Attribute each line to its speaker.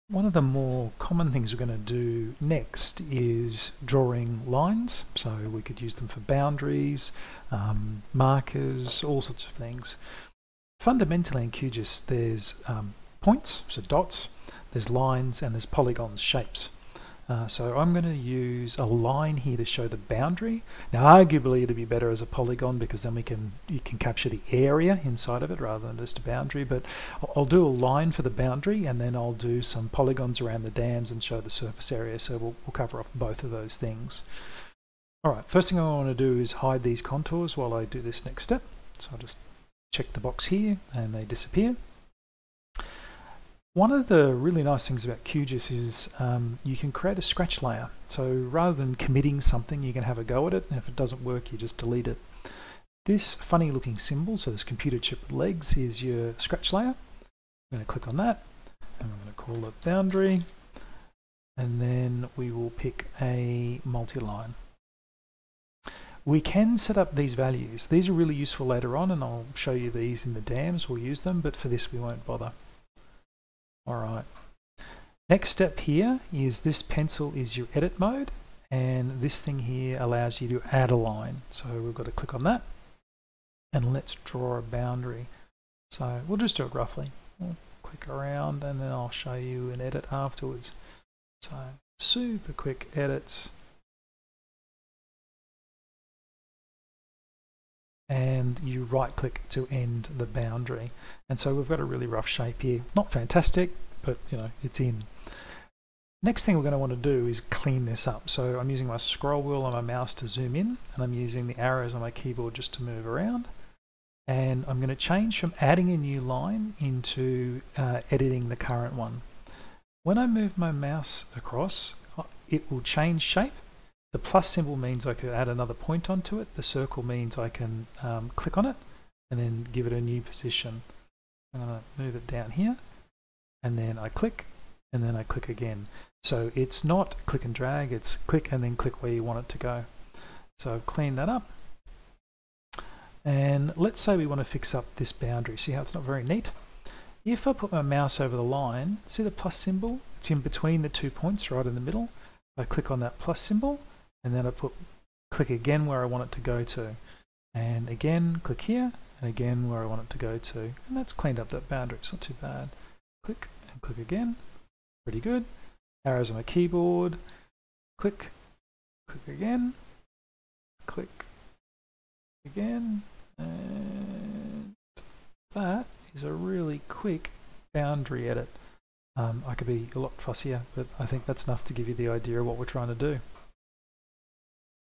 Speaker 1: One of the more common things we're going to do next is drawing lines. So we could use them for boundaries, markers, all sorts of things. Fundamentally in QGIS there's points, so dots, there's lines, and there's polygons, shapes. So I'm going to use a line here to show the boundary. Now arguably it'd be better as a polygon because then you can capture the area inside of it rather than just a boundary, but I'll do a line for the boundary and then I'll do some polygons around the dams and show the surface area, so we'll cover off both of those things. Alright, first thing I want to do is hide these contours while I do this next step. So I'll just check the box here and they disappear. One of the really nice things about QGIS is you can create a scratch layer. So rather than committing something, you can have a go at it, and if it doesn't work, you just delete it. This funny looking symbol, so this computer chip with legs, is your scratch layer. I'm going to click on that, and I'm going to call it boundary, and then we will pick a multi-line. We can set up these values. These are really useful later on, and I'll show you these in the dams. We'll use them, but for this we won't bother. Alright, next step here is this pencil is your edit mode, and this thing here allows you to add a line. So we've got to click on that, and let's draw a boundary. So we'll just do it roughly. We'll click around and then I'll show you an edit afterwards. So super quick edits. And you right click to end the boundary, and so we've got a really rough shape here. Not fantastic, but you know, it's in. Next thing we're going to want to do is clean this up. So I'm using my scroll wheel on my mouse to zoom in, and I'm using the arrows on my keyboard just to move around, and I'm going to change from adding a new line into editing the current one. When I move my mouse across, it will change shape. The plus symbol means I could add another point onto it. The circle means I can click on it and then give it a new position. I'm going to move it down here, and then I click, and then I click again. So it's not click and drag, it's click and then click where you want it to go. So I've cleaned that up. And let's say we want to fix up this boundary. See how it's not very neat? If I put my mouse over the line, see the plus symbol? It's in between the 2 points right in the middle. I click on that plus symbol, and then I click again where I want it to go to, and again click here, and again where I want it to go to, and that's cleaned up that boundary. It's not too bad. Click and click again, pretty good. Arrows on my keyboard, click, click again, click again, and that is a really quick boundary edit. I could be a lot fussier, but I think that's enough to give you the idea of what we're trying to do.